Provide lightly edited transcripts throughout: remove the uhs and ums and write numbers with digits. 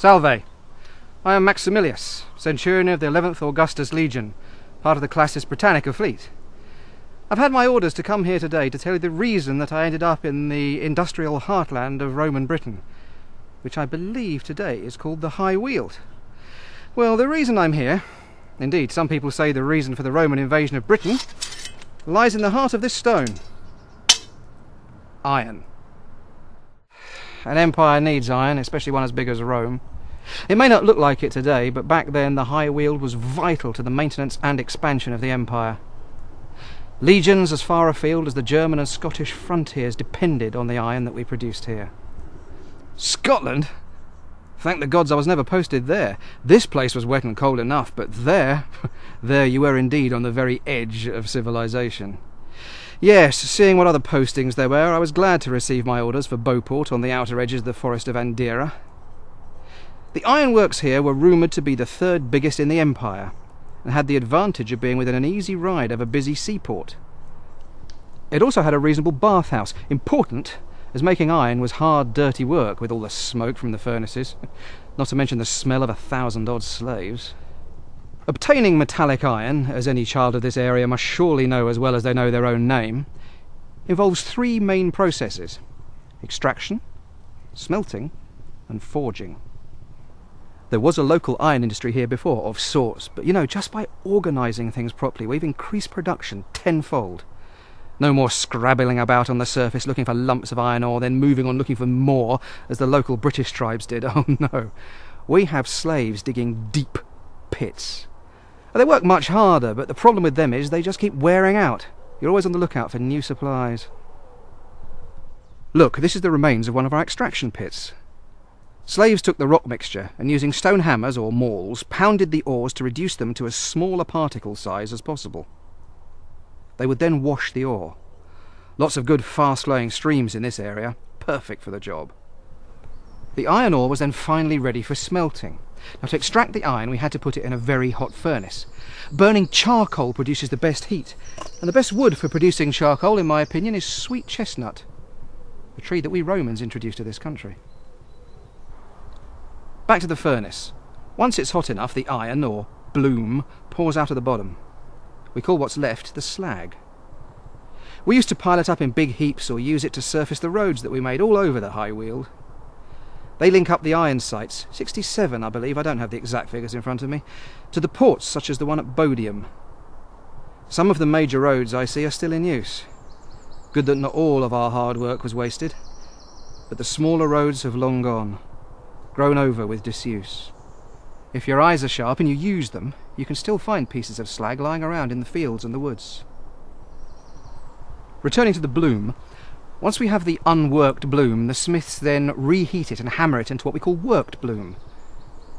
Salve. I am Maximilius, Centurion of the 11th Augustus Legion, part of the Classis Britannica fleet. I've had my orders to come here today to tell you the reason that I ended up in the industrial heartland of Roman Britain, which I believe today is called the High Weald. Well, the reason I'm here, indeed some people say the reason for the Roman invasion of Britain, lies in the heart of this stone. Iron. An empire needs iron, especially one as big as Rome. It may not look like it today, but back then the High Weald was vital to the maintenance and expansion of the empire. Legions as far afield as the German and Scottish frontiers depended on the iron that we produced here. Scotland? Thank the gods I was never posted there. This place was wet and cold enough, but there you were indeed on the very edge of civilization. Yes, seeing what other postings there were, I was glad to receive my orders for Beauport on the outer edges of the forest of Andira. The ironworks here were rumoured to be the third biggest in the empire, and had the advantage of being within an easy ride of a busy seaport. It also had a reasonable bathhouse, important as making iron was hard, dirty work with all the smoke from the furnaces, not to mention the smell of 1,000-odd slaves. Obtaining metallic iron, as any child of this area must surely know as well as they know their own name, involves three main processes: extraction, smelting, and forging. There was a local iron industry here before, of sorts, but you know, just by organising things properly, we've increased production tenfold. No more scrabbling about on the surface looking for lumps of iron ore, then moving on looking for more, as the local British tribes did. Oh no, we have slaves digging deep pits. They work much harder, but the problem with them is they just keep wearing out. You're always on the lookout for new supplies. Look, this is the remains of one of our extraction pits. Slaves took the rock mixture and, using stone hammers or mauls, pounded the ores to reduce them to as small a particle size as possible. They would then wash the ore. Lots of good fast-flowing streams in this area, perfect for the job. The iron ore was then finally ready for smelting. Now, to extract the iron, we had to put it in a very hot furnace. Burning charcoal produces the best heat, and the best wood for producing charcoal, in my opinion, is sweet chestnut, a tree that we Romans introduced to this country. Back to the furnace. Once it's hot enough, the iron, or bloom, pours out of the bottom. We call what's left the slag. We used to pile it up in big heaps or use it to surface the roads that we made all over the High Weald. They link up the iron sites, 67 I believe, I don't have the exact figures in front of me, to the ports such as the one at Bodium. Some of the major roads I see are still in use. Good that not all of our hard work was wasted, but the smaller roads have long gone, grown over with disuse. If your eyes are sharp and you use them, you can still find pieces of slag lying around in the fields and the woods. Returning to the bloom, once we have the unworked bloom, the smiths then reheat it and hammer it into what we call worked bloom.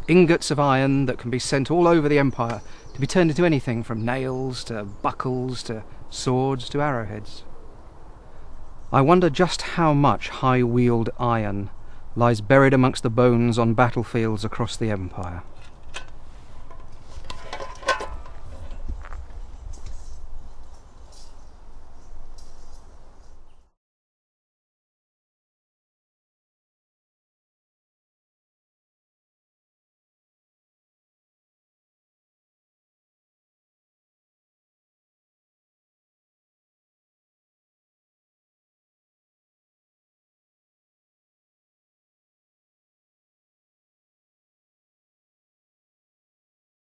Ingots of iron that can be sent all over the empire to be turned into anything from nails to buckles to swords to arrowheads. I wonder just how much High Weald iron lies buried amongst the bones on battlefields across the empire.